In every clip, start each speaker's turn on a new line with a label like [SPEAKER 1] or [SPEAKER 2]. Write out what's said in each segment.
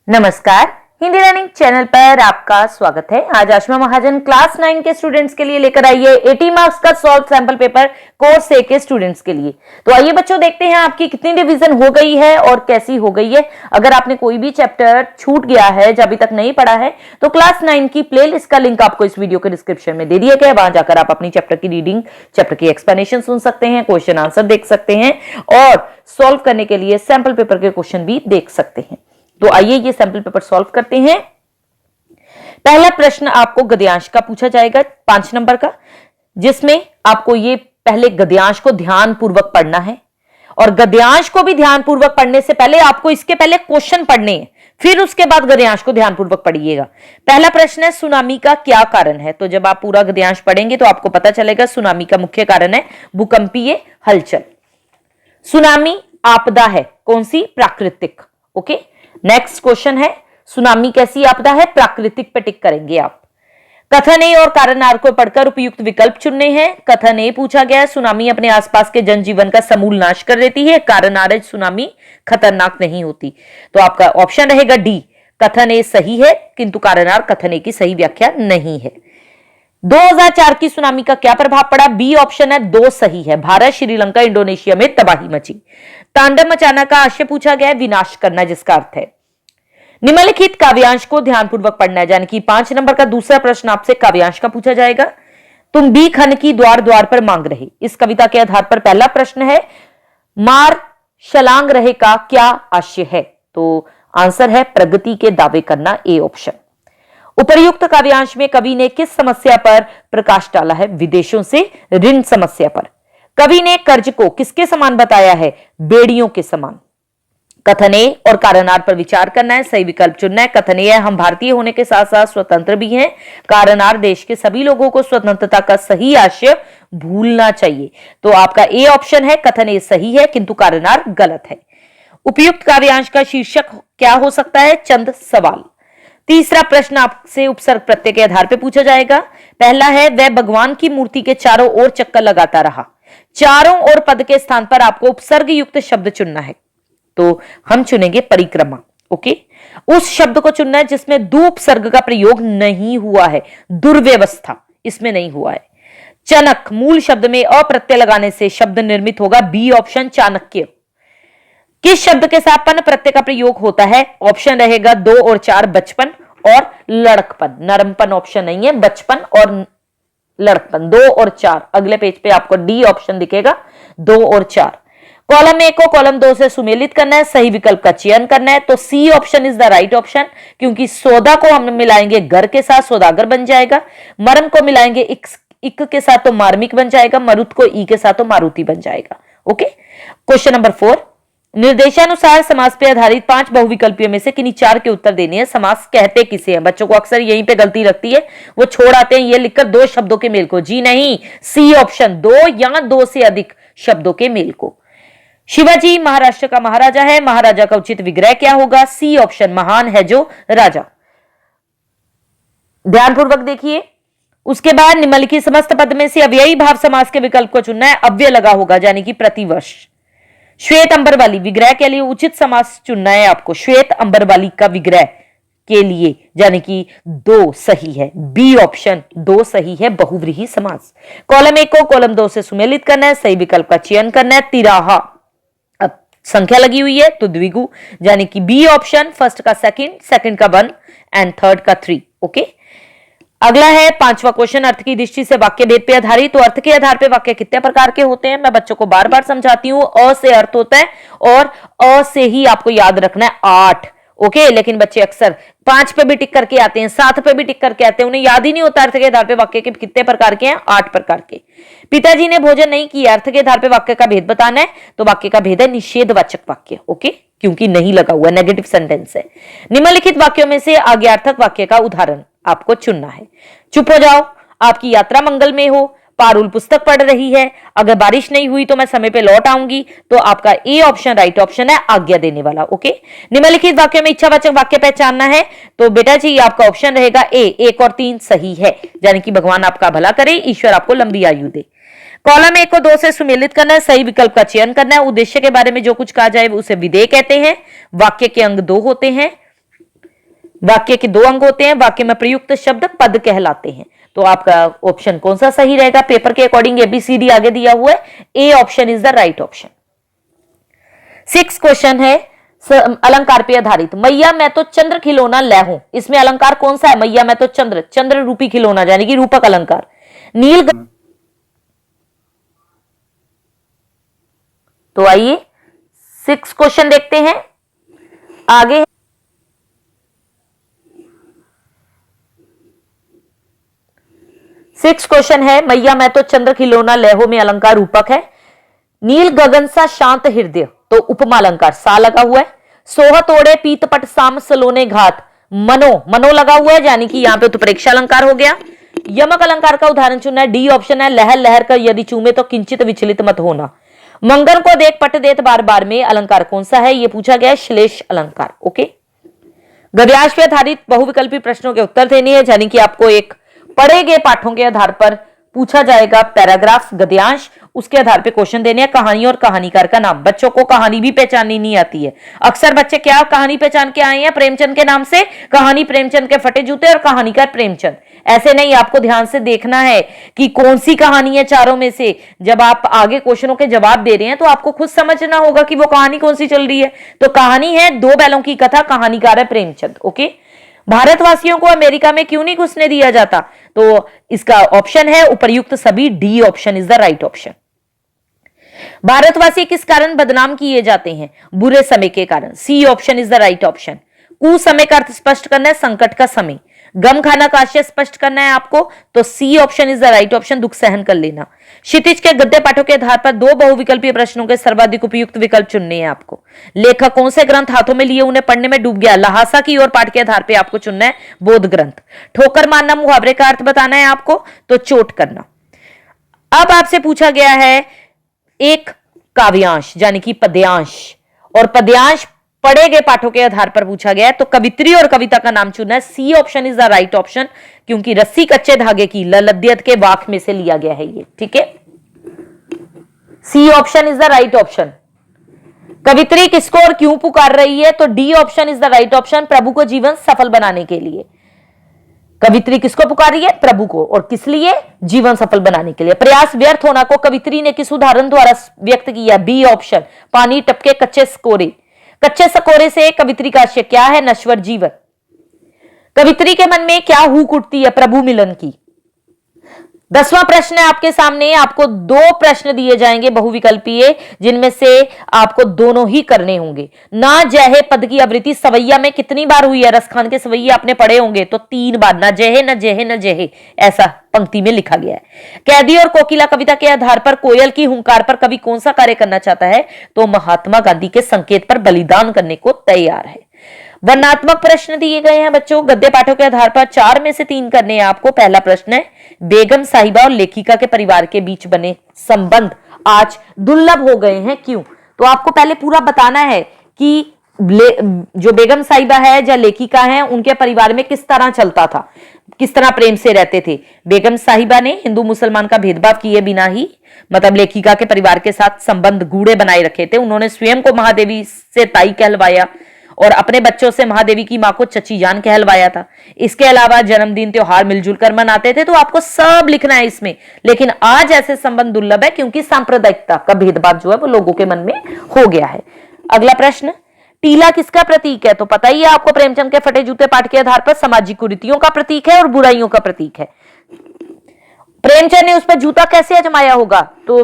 [SPEAKER 1] नमस्कार, Hindi learning channel पर आपका स्वागत है। आज आशमा महाजन क्लास 9 के स्टूडेंट्स के लिए लेकर आई है 80 मार्क्स का सॉल्व सैंपल पेपर कोर्स ए के स्टूडेंट्स के लिए। तो आइए बच्चों देखते हैं आपकी कितनी रिवीजन हो गई है और कैसी हो गई है। अगर आपने कोई भी चैप्टर छूट गया है जो अभी तक नहीं पढ़ा है तो क्लास 9 की प्लेलिस्ट का लिंक आपको इस वीडियो के डिस्क्रिप्शन में दे दिया गया है। वहां जाकर आप अपनी चैप्टर की रीडिंग, चैप्टर की एक्सप्लेनेशन सुन सकते हैं, क्वेश्चन आंसर देख सकते हैं और सॉल्व करने के लिए सैंपल पेपर के क्वेश्चन भी देख सकते हैं। तो आइए ये सैंपल पेपर सॉल्व करते हैं। पहला प्रश्न आपको गद्यांश का पूछा जाएगा 5 नंबर का, जिसमें आपको ये पहले गद्यांश को ध्यानपूर्वक पढ़ना है और गद्यांश को भी ध्यानपूर्वक पढ़ने से पहले आपको इसके पहले क्वेश्चन पढ़ने हैं, फिर उसके बाद गद्यांश को ध्यानपूर्वक पढ़िएगा। पहला प्रश्न है सुनामी का क्या कारण है। तो जब आप पूरा गद्यांश पढ़ेंगे तो आपको पता चलेगा सुनामी का मुख्य कारण है भूकंपीय हलचल। सुनामी आपदा है कौन सी? प्राकृतिक। ओके, नेक्स्ट क्वेश्चन है सुनामी कैसी आपदा है? प्राकृतिक पे टिक करेंगे आप। कथन ए और कारण आर को पढ़कर उपयुक्त विकल्प चुनने हैं। कथन ए पूछा गया है सुनामी अपने आसपास के जनजीवन का समूल नाश कर देती है। कारण आर सुनामी खतरनाक नहीं होती। तो आपका ऑप्शन रहेगा डी, कथन ए सही है किंतु कारण आर कथन ए की सही व्याख्या नहीं है। 2004 की सुनामी का क्या प्रभाव पड़ा? बी ऑप्शन है 2 सही है। भारत, श्रीलंका, इंडोनेशिया में तबाही मची। तांडव मचाना का आशय पूछा गया है विनाश करना, जिसका अर्थ है। निम्नलिखित काव्यांश को ध्यानपूर्वक पढ़ना है, यानी कि 5 नंबर का दूसरा प्रश्न आपसे काव्यांश का पूछा जाएगा। तुम बी खन की द्वार द्वार पर मांग रहे, इस कविता के आधार पर पहला प्रश्न है मार शलांग रहे का क्या आशय है? तो आंसर है प्रगति के दावे करना, ए ऑप्शन। उपर्युक्त काव्यांश में कवि ने किस समस्या पर प्रकाश डाला है? विदेशों से ऋण समस्या पर। कवि ने कर्ज को किसके समान बताया है? बेड़ियों के समान। कथन ए और कारण आर पर विचार करना है, सही विकल्प चुनना है। कथन ए है हम भारतीय होने के साथ साथ स्वतंत्र भी हैं। कारण आर देश के सभी लोगों को स्वतंत्रता का सही आशय भूलना चाहिए। तो आपका ए ऑप्शन है, कथन ए सही है किंतु कारण आर गलत है। उपयुक्त काव्यांश का शीर्षक क्या हो सकता है? चंद सवाल। तीसरा प्रश्न आपसे उपसर्ग प्रत्यय के आधार पर पूछा जाएगा। पहला है वह भगवान की मूर्ति के चारों ओर चक्कर लगाता रहा। चारों ओर पद के स्थान पर आपको उपसर्ग युक्त शब्द चुनना है, तो हम चुनेंगे परिक्रमा। ओके, उस शब्द को चुनना है जिसमें दो उपसर्ग का प्रयोग नहीं हुआ है। दुर्व्यवस्था इसमें नहीं हुआ है। चनक मूल शब्द में अप्रत्यय लगाने से शब्द निर्मित होगा, बी ऑप्शन चाणक्य। किस शब्द के साथ पन प्रत्यय का प्रयोग होता है? ऑप्शन रहेगा 2 और 4, बचपन और लड़कपन। नरमपन ऑप्शन नहीं है, बचपन और लड़कपन। 2 और 4 अगले पेज पे आपको डी ऑप्शन दिखेगा, 2 और 4। कॉलम 1 को कॉलम 2 से सुमेलित करना है, सही विकल्प का चयन करना है। तो C option is the right option, क्योंकि सौदा को हम मिलाएंगे घर के साथ, सौदागर बन जाएगा। मरम को मिलाएंगे इक के साथ तो मार्मिक बन जाएगा। मरुत को ई के साथ तो मारुति बन जाएगा। ओके, क्वेश्चन नंबर 4, निर्देशानुसार समास पे आधारित 5 बहुविकल्पियों में से किन्हीं 4 के उत्तर देने हैं। समास कहते किसे हैं? बच्चों को अक्सर यहीं पे गलती लगती है, वो छोड़ आते हैं ये लिखकर 2 शब्दों के मेल को। जी नहीं, सी ऑप्शन 2 या 2 से अधिक शब्दों के मेल को। शिवाजी महाराष्ट्र का महाराजा है, महाराजा का उचित विग्रह क्या होगा? सी ऑप्शन महान है जो राजा। ध्यानपूर्वक देखिए। उसके बाद निम्नलिखित समस्त पद में से अव्ययी भाव समास के विकल्प को चुनना है। अव्यय लगा होगा यानी कि प्रतिवर्ष। श्वेत अंबर वाली विग्रह के लिए उचित समास चुनना है आपको। श्वेत अंबर वाली का विग्रह के लिए यानी कि 2 सही है, बी ऑप्शन 2 सही है, बहुव्रीहि समास। कॉलम 1 को कॉलम 2 से सुमेलित करना है, सही विकल्प का चयन करना है। तिराहा, अब संख्या लगी हुई है तो द्विगु यानी कि बी ऑप्शन, फर्स्ट का सेकंड का 1 एंड थर्ड का 3। ओके, अगला है 5वां क्वेश्चन, अर्थ की दृष्टि से वाक्य भेद पे आधारित। तो अर्थ के आधार पे वाक्य कितने प्रकार के होते हैं? मैं बच्चों को बार बार समझाती हूं, अ से अर्थ होता है और अ से ही आपको याद रखना है 8। ओके, लेकिन बच्चे अक्सर 5 पे भी टिक करके आते हैं, 7 पे भी टिक करके आते हैं, उन्हें याद ही नहीं होता अर्थ के आधार पे वाक्य के कितने प्रकार के हैं। 8 प्रकार के। पिताजी ने भोजन नहीं किया, अर्थ के आधार पे वाक्य का भेद बताना है, तो वाक्य का भेद है निषेधवाचक वाक्य। ओके, क्योंकि नहीं लगा हुआ, नेगेटिव सेंटेंस है। निम्नलिखित वाक्यों में से आज्ञार्थक वाक्य का उदाहरण आपको चुनना है। चुप हो जाओ, आपकी यात्रा मंगल में हो, पारुल पुस्तक पढ़ रही है, अगर बारिश नहीं हुई तो मैं समय पे लौट आऊंगी। तो आपका ए ऑप्शन राइट ऑप्शन है, आज्ञा देने वाला। ओके, निम्नलिखित वाक्य में इच्छावाचक वाक्य पहचानना है, तो बेटा जी आपका ऑप्शन रहेगा ए, 1 और 3 सही है, यानी कि भगवान आपका भला करे, ईश्वर आपको लंबी आयु दे। कॉलम 1 को 2 से सुमेलित करना है, सही विकल्प का चयन करना है। उद्देश्य के बारे में जो कुछ कहा जाए उसे विधेय कहते हैं। वाक्य के अंग 2 होते हैं। वाक्य के 2 अंग होते हैं, वाक्य में प्रयुक्त शब्द पद कहलाते हैं। तो आपका ऑप्शन कौन सा सही रहेगा? पेपर के अकॉर्डिंग एबीसीडी आगे दिया हुआ है, A option is the right option. 6 question है अलंकार पे आधारित। मैया मैं तो चंद्र खिलौना लै हूं, इसमें अलंकार कौन सा है? मैया मैं तो चंद्र, चंद्र रूपी खिलौना यानी कि रूपक अलंकार। नील तो आइए 6 क्वेश्चन देखते हैं आगे। 6 क्वेश्चन है मैया मैं तो चंद्र खिलौना लहो में अलंकार रूपक है। नील गगन सा शांत हृदय तो उपमा अलंकार सा लगा हुआ है। सोह तोड़े पीतपट साम सलोने घात, मनो मनो लगा हुआ है यानी कि यहां पे उत्प्रेक्षा अलंकार हो गया। यमक अलंकार का उदाहरण चुनना है, डी ऑप्शन है। लहर लहर कर यदि चूमे तो किंचित विचलित मत होना। मंगन को देख पट देत बार बार में अलंकार कौन सा है? ये पूछा गया श्लेष अलंकार। ओके, गद्यांश पे आधारित बहुविकल्पी प्रश्नों के उत्तर देने हैं, यानी कि आपको एक पढ़े गए पाठों के आधार पर पूछा जाएगा पैराग्राफ गद्यांश, उसके आधार पे क्वेश्चन देने हैं। कहानी और कहानीकार का नाम, बच्चों को कहानी भी पहचाननी नहीं आती है। अक्सर बच्चे क्या कहानी पहचान के आए हैं? प्रेमचंद के नाम से कहानी प्रेमचंद के फटे जूते और कहानीकार प्रेमचंद। ऐसे नहीं, आपको ध्यान से देखना है कि कौन सी कहानी है चारों में से। जब आप आगे क्वेश्चनों के जवाब दे रहे हैं तो आपको खुद समझना होगा कि वो कहानी कौन सी चल रही है। तो कहानी है 2 बैलों की कथा, कहानीकार है प्रेमचंद। ओके, भारतवासियों को अमेरिका में क्यों नहीं घुसने दिया जाता? तो इसका ऑप्शन है उपर्युक्त सभी, D option is the right option. भारतवासी किस कारण बदनाम किए जाते हैं? बुरे समय के कारण, C option is the right option. कुसमय का अर्थ स्पष्ट करना है, संकट का समय। गम खाना का आशय स्पष्ट करना है आपको, तो C option is the right option, दुख सहन कर लेना। क्षितिज के गद्य पाठों के आधार पर 2 बहुविकल्पीय प्रश्नों के सर्वाधिक उपयुक्त विकल्प चुनने हैं आपको। लेखक कौन से ग्रंथ हाथों में लिए उन्हें पढ़ने में डूब गया? लहासा की और पाठ के आधार पर आपको चुनना है बोध ग्रंथ। ठोकर मारना मुहावरे का अर्थ बताना है आपको, तो चोट करना। अब आपसे पूछा गया है एक काव्यांश यानी कि पद्यांश, और पद्यांश पढ़े गए पाठों के आधार पर पूछा गया है, तो कवित्री और कविता का नाम चुनना है। C option is the right option, क्योंकि रस्सी कच्चे धागे की ललद्यत के वाक में से लिया गया है ये। ठीक है, C option is the right option. कवित्री किसको और क्यों पुकार रही है? तो D option is the right option, प्रभु को जीवन सफल बनाने के लिए। कवित्री किसको पुकार रही है? प्रभु को। और किस लिए? जीवन सफल बनाने के लिए। प्रयास व्यर्थ होना को कवित्री ने किस उदाहरण द्वारा व्यक्त किया? बी ऑप्शन, पानी टपके कच्चे सकोरे। कच्चे सकोरे से कवित्री का आशय क्या है? नश्वर जीवन। कवित्री के मन में क्या हुक उठती है? प्रभु मिलन की। 10वां प्रश्न है आपके सामने, आपको 2 प्रश्न दिए जाएंगे बहुविकल्पीय, जिनमें से आपको दोनों ही करने होंगे। ना जहे पद की आवृत्ति सवैया में कितनी बार हुई है? रसखान के सवैया आपने पढ़े होंगे, तो 3 बार। ना जहे न जहे न जहे, ऐसा पंक्ति में लिखा गया है। कैदी और कोकिला कविता के आधार पर कोयल की हुंकार पर कवि कौन सा कार्य करना चाहता है? तो महात्मा गांधी के संकेत पर बलिदान करने को तैयार है। वर्णनात्मक प्रश्न दिए गए हैं बच्चों, गद्य पाठों के आधार पर 4 में से 3 करने हैं आपको। पहला प्रश्न है, बेगम साहिबा और लेखिका के परिवार के बीच बने संबंध आज दुर्लभ हो गए हैं, क्यों? तो आपको पहले पूरा बताना है कि जो बेगम साहिबा है या लेखिका है, उनके परिवार में किस तरह चलता था, किस तरह प्रेम से रहते थे। बेगम साहिबा ने हिंदू मुसलमान का भेदभाव किए बिना ही मतलब लेखिका के परिवार के साथ संबंध गूढ़े बनाए रखे थे। उन्होंने स्वयं को महादेवी से ताई कहलवाया और अपने बच्चों से महादेवी की मां को चची जान कहलवाया था। इसके अलावा जन्मदिन त्योहार मिलजुल कर मनाते थे। तो आपको सब लिखना है इसमें, लेकिन आज ऐसे संबंध दुर्लभ है क्योंकि सांप्रदायिकता का भेदभाव जो है वो लोगों के मन में हो गया है। अगला प्रश्न, टीला किसका प्रतीक है? तो पता ही है आपको, प्रेमचंद के फटे जूते पाठ के आधार पर सामाजिक कुरीतियों का प्रतीक है और बुराइयों का प्रतीक है। प्रेमचंद ने उस पर जूता कैसे आजमाया होगा? तो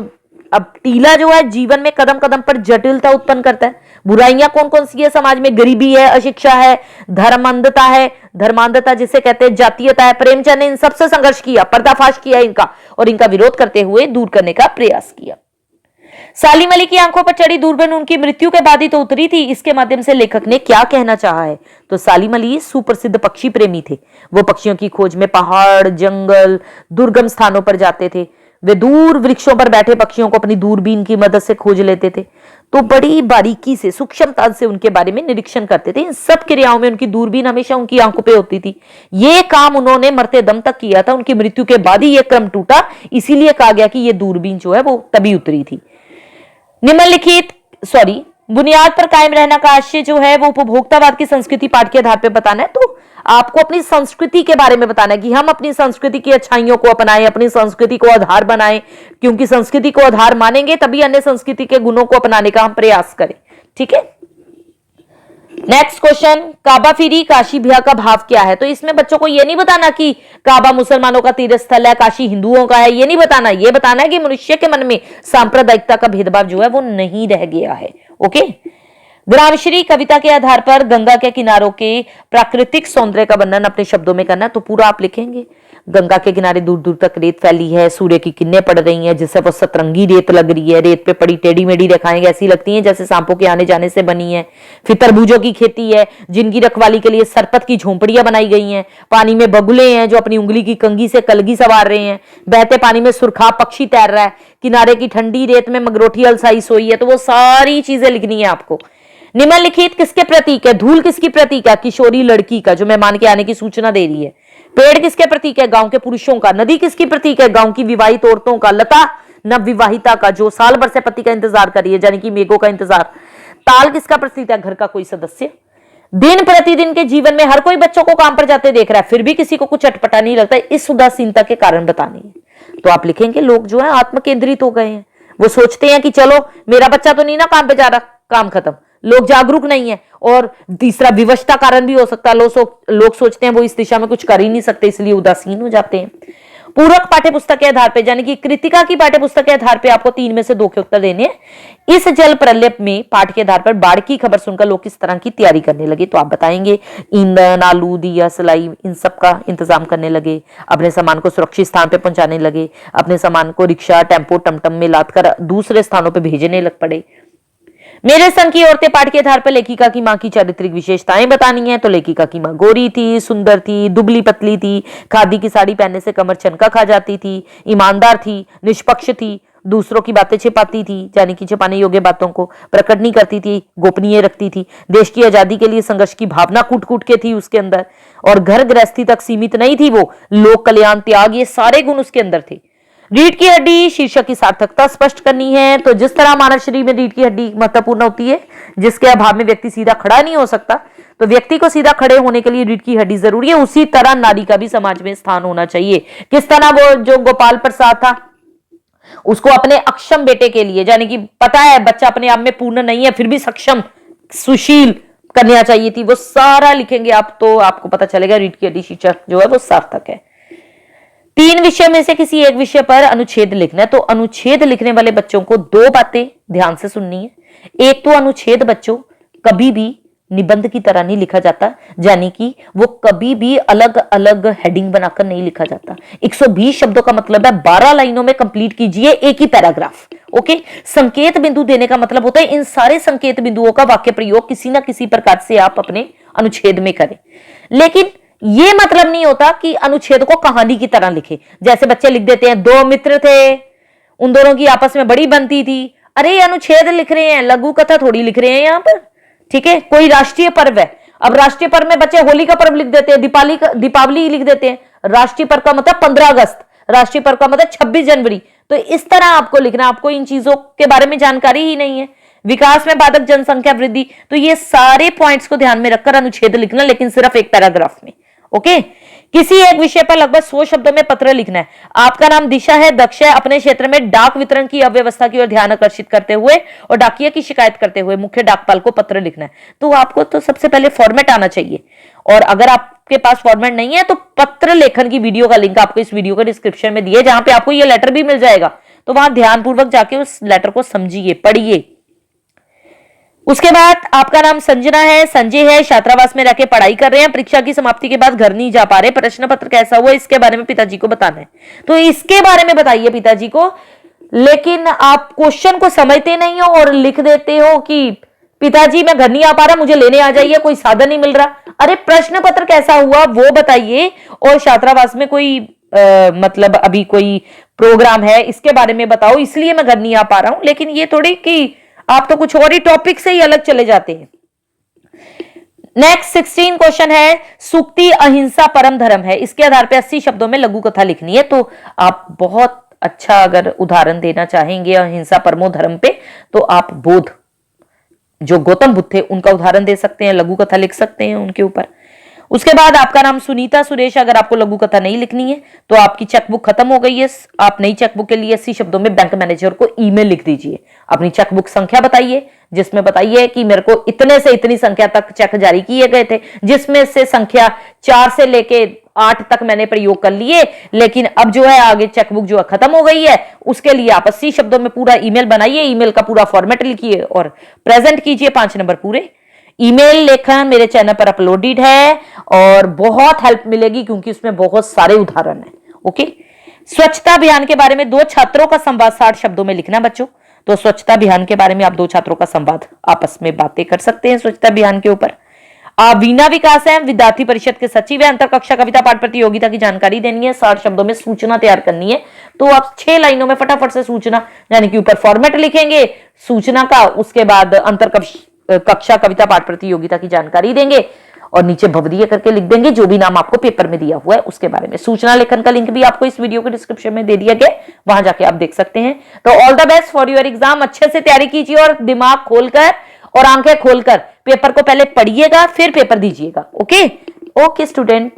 [SPEAKER 1] अब टीला जो है जीवन में कदम कदम पर जटिलता उत्पन्न करता है। बुराइयां कौन कौन सी है समाज में? गरीबी है, अशिक्षा है, धर्मांधता है, धर्मांधता जिसे कहते हैं जातीयता है। प्रेमचंद ने इन सबसे संघर्ष किया, पर्दाफाश किया इनका, और इनका विरोध करते हुए दूर करने का प्रयास किया। सालिम अली की आंखों पर चढ़ी दूरबीन उनकी मृत्यु के बाद ही तो उतरी थी। इसके माध्यम से लेखक ने क्या कहना चाहा है? तो सालिम अली सुप्रसिद्ध पक्षी प्रेमी थे। वो पक्षियों की खोज में पहाड़, जंगल, दुर्गम स्थानों पर जाते थे। वे दूर वृक्षों पर बैठे पक्षियों को अपनी दूरबीन की मदद से खोज लेते थे, तो बड़ी बारीकी से, सूक्ष्मता से उनके बारे में निरीक्षण करते थे। इन सब क्रियाओं में उनकी दूरबीन हमेशा उनकी आंखों पे होती थी। ये काम उन्होंने मरते दम तक किया था। उनकी मृत्यु के बाद ही यह क्रम टूटा, इसीलिए कहा गया कि यह दूरबीन जो है वो तभी उतरी थी। बुनियाद पर कायम रहना का आशय जो है वो उपभोक्तावाद की संस्कृति पाठ के आधार पर बताना है। तो आपको अपनी संस्कृति के बारे में बताना है कि हम अपनी संस्कृति की अच्छाइयों को अपनाएं, अपनी संस्कृति को आधार बनाएं, क्योंकि संस्कृति को आधार मानेंगे तभी अन्य संस्कृति के गुणों को अपनाने का हम प्रयास करें। ठीक है, नेक्स्ट क्वेश्चन, काबा फिरी काशी बिहा का भाव क्या है? तो इसमें बच्चों को यह नहीं बताना कि काबा मुसलमानों का तीर्थ स्थल है, काशी हिंदुओं का है, ये नहीं बताना। ये बताना है कि मनुष्य के मन में सांप्रदायिकता का भेदभाव जो है वो नहीं रह गया है। ओके, ग्रामश्री कविता के आधार पर गंगा के किनारों के प्राकृतिक सौंदर्य का वर्णन अपने शब्दों में करना। तो पूरा आप लिखेंगे, गंगा के किनारे दूर दूर तक रेत फैली है, सूर्य की किरणें पड़ रही हैं जिससे वो सतरंगी रेत लग रही है, रेत पे पड़ी टेढ़ी मेढ़ी रेखाएं ऐसी लगती हैं जैसे सांपों के आने जाने से बनी है। फिर तरबूजों की खेती है जिनकी रखवाली के लिए सरपत की झोंपड़ियां बनाई गई हैं। पानी में बगुले हैं जो अपनी उंगली की कंघी से कलगी सवार रहे हैं। बहते पानी में सुरखा पक्षी तैर रहा है। किनारे की ठंडी रेत में मगरोठी अलसाई सोई है। तो वो सारी चीजें लिखनी है आपको। निम्नलिखित किसके प्रतीक है? धूल किसकी प्रतीक है? किशोरी लड़की का जो मेहमान के आने की सूचना दे रही है। पेड़ किसके प्रतीक है? गांव के पुरुषों का। नदी किसकी प्रतीक है? गांव की विवाहित औरतों का। लता नवविवाहिता का जो साल भर से पति का इंतजार कर रही है, यानी कि मेघों का इंतजार। ताल किसका प्रतीक है? घर का कोई सदस्य। दिन प्रतिदिन के जीवन में हर कोई बच्चों को काम पर जाते देख रहा है, फिर भी किसी को कुछ अटपटा नहीं लगता। इस उदासीनता के कारण बतानी है। तो आप लिखेंगे लोग जो है आत्म केंद्रित हो गए हैं। वो सोचते हैं कि चलो मेरा बच्चा तो नहीं ना काम पे जा रहा, काम खत्म। लोग जागरूक नहीं है। और तीसरा विवशता कारण भी हो सकता है। लोग सोचते हैं वो इस दिशा में कुछ कर ही नहीं सकते, इसलिए उदासीन हो जाते हैं। पूरक पाठ्य पुस्तक के आधार पर, यानी कि कृतिका की पाठ्य पुस्तक के आधार पर आपको 3 में से 2 के उत्तर देने हैं। इस जल प्रलय में पाठ के आधार पर बाढ़ की खबर सुनकर लोग किस तरह की तैयारी करने लगे? तो आप बताएंगे ईंधन, आलू, दिया, सलाई, इन सब का इंतजाम करने लगे। अपने सामान को सुरक्षित स्थान पर पहुंचाने लगे। अपने सामान को रिक्शा, टेम्पो, टमटम में लादकर दूसरे स्थानों पर भेजने लग पड़े। मेरे संग की औरतें पाठ के आधार पर लेखिका की मां की चारित्रिक विशेषताएं बतानी है। तो लेखिका की मां गोरी थी, सुंदर थी, दुबली पतली थी, खादी की साड़ी पहनने से कमर छनका खा जाती थी, ईमानदार थी, निष्पक्ष थी, दूसरों की बातें छिपाती थी, यानी कि छिपाने योग्य बातों को प्रकट नहीं करती थी, गोपनीय रखती थी। देश की आजादी के लिए संघर्ष की भावना कूट कूट के थी उसके अंदर। और घर गृहस्थी तक सीमित नहीं थी वो, लोक कल्याण, त्याग, ये सारे गुण उसके अंदर थे। रीढ़ की हड्डी शीर्षक की सार्थकता स्पष्ट करनी है। तो जिस तरह मानव शरीर में रीढ़ की हड्डी महत्वपूर्ण होती है, जिसके अभाव में व्यक्ति सीधा खड़ा नहीं हो सकता, तो व्यक्ति को सीधा खड़े होने के लिए रीढ़ की हड्डी जरूरी है। उसी तरह नारी का भी समाज में स्थान होना चाहिए। किस तरह वो जो गोपाल प्रसाद था, उसको अपने अक्षम बेटे के लिए, यानी कि पता है बच्चा अपने आप में पूर्ण नहीं है, फिर भी सक्षम सुशील कन्या चाहिए थी, वो सारा लिखेंगे आप तो आपको पता चलेगा रीढ़ की हड्डी शीर्षक जो है वो सार्थक है। 3 विषय में से किसी एक विषय पर अनुच्छेद लिखना है। तो अनुच्छेद लिखने वाले बच्चों को 2 बातें ध्यान से सुननी है। एक तो अनुच्छेद बच्चों कभी भी निबंध की तरह नहीं लिखा जाता, यानी कि वो कभी भी अलग अलग हेडिंग बनाकर नहीं लिखा जाता। 120 शब्दों का मतलब है 12 लाइनों में कंप्लीट कीजिए एक ही पैराग्राफ। ओके, संकेत बिंदु देने का मतलब होता है इन सारे संकेत बिंदुओं का वाक्य प्रयोग किसी ना किसी प्रकार से आप अपने अनुच्छेद में करें। लेकिन ये मतलब नहीं होता कि अनुच्छेद को कहानी की तरह लिखे। जैसे बच्चे लिख देते हैं 2 मित्र थे, उन दोनों की आपस में बड़ी बनती थी। अरे ये अनुच्छेद लिख रहे हैं, लघु कथा थोड़ी लिख रहे हैं यहां पर। ठीक है, कोई राष्ट्रीय पर्व है, अब राष्ट्रीय पर्व में बच्चे होली का पर्व लिख देते हैं, दीपावली लिख देते हैं। राष्ट्रीय पर्व का मतलब 15 अगस्त, राष्ट्रीय पर्व का मतलब 26 जनवरी। तो इस तरह आपको लिखना, आपको इन चीजों के बारे में जानकारी ही नहीं है। विकास में बाधक जनसंख्या वृद्धि, तो ये सारे पॉइंट्स को ध्यान में रखकर अनुच्छेद लिखना, लेकिन सिर्फ एक पैराग्राफ में। ओके, किसी एक विषय पर लगभग 100 शब्दों में पत्र लिखना है। आपका नाम दिशा है, दक्ष है, अपने क्षेत्र में डाक वितरण की अव्यवस्था की ओर ध्यान आकर्षित करते हुए और डाकिया की शिकायत करते हुए मुख्य डाकपाल को पत्र लिखना है। तो आपको तो सबसे पहले फॉर्मेट आना चाहिए, और अगर आपके पास फॉर्मेट नहीं है तो पत्र लेखन की वीडियो का लिंक आपको इस वीडियो के डिस्क्रिप्शन में दिए, जहां पे आपको ये लेटर भी मिल जाएगा। तो वहां ध्यानपूर्वक जाके उस लेटर को समझिए, पढ़िए। उसके बाद आपका नाम संजना है, संजय है, छात्रावास में रहकर पढ़ाई कर रहे हैं, परीक्षा की समाप्ति के बाद घर नहीं जा पा रहे, प्रश्न पत्र कैसा हुआ इसके बारे में पिताजी को बताना है। तो इसके बारे में बताइए पिताजी को, लेकिन आप क्वेश्चन को समझते नहीं हो और लिख देते हो कि पिताजी मैं घर नहीं आ पा रहा, मुझे लेने आ जाइए, कोई साधन नहीं मिल रहा। अरे प्रश्न पत्र कैसा हुआ वो बताइए, और छात्रावास में कोई मतलब अभी कोई प्रोग्राम है इसके बारे में बताओ, इसलिए मैं घर नहीं आ पा रहा हूं। लेकिन ये थोड़ी कि आप तो कुछ और ही टॉपिक से ही अलग चले जाते हैं। नेक्स्ट 16 क्वेश्चन है, सूक्ति अहिंसा परम धर्म है, इसके आधार पे 80 शब्दों में लघु कथा लिखनी है। तो आप बहुत अच्छा अगर उदाहरण देना चाहेंगे अहिंसा परमो धर्म पे, तो आप बोध जो गौतम बुद्ध थे उनका उदाहरण दे सकते हैं, लघु कथा लिख सकते हैं उनके ऊपर। उसके बाद आपका नाम सुनीता सुरेश, अगर आपको लघु कथा नहीं लिखनी है तो आपकी चेकबुक खत्म हो गई है, आप नई चेकबुक के लिए 80 शब्दों में बैंक मैनेजर को ईमेल लिख दीजिए। अपनी चेकबुक संख्या बताइए, जिसमें बताइए कि मेरे को इतने से इतनी संख्या तक चेक जारी किए गए थे, जिसमें से संख्या 4 से लेके 8 तक मैंने प्रयोग कर लिए, लेकिन अब जो है आगे चेकबुक जो है खत्म हो गई है। उसके लिए आप 80 शब्दों में पूरा ईमेल बनाइए, ईमेल का पूरा फॉर्मेट लिखिए और प्रेजेंट कीजिए 5 नंबर पूरे। ईमेल लेखन मेरे चैनल पर अपलोडेड है और बहुत हेल्प मिलेगी क्योंकि उसमें बहुत सारे उदाहरण हैं। ओके, स्वच्छता अभियान के बारे में 2 छात्रों का संवाद 60 शब्दों में लिखना बच्चों। तो स्वच्छता अभियान के बारे में आप 2 छात्रों का संवाद आपस में बातें कर सकते हैं स्वच्छता अभियान के ऊपर। वीणा विकास है, विद्यार्थी परिषद के सचिव है, अंतर कक्षा कविता पाठ प्रतियोगिता की जानकारी देनी है, 60 शब्दों में सूचना तैयार करनी है। तो आप 6 लाइनों में फटाफट से सूचना, यानी कि ऊपर फॉर्मेट लिखेंगे सूचना का, उसके बाद अंतर कक्षा कविता पाठ प्रतियोगिता की जानकारी देंगे और नीचे भवदीय करके लिख देंगे जो भी नाम आपको पेपर में दिया हुआ है उसके बारे में। सूचना लेखन का लिंक भी आपको इस वीडियो के डिस्क्रिप्शन में दे दिया गया, वहां जाके आप देख सकते हैं। तो all the best for your exam, अच्छे से तैयारी कीजिए और दिमाग खोलकर और आंखें खोलकर पेपर को पहले पढ़िएगा फिर पेपर दीजिएगा। Okay okay student.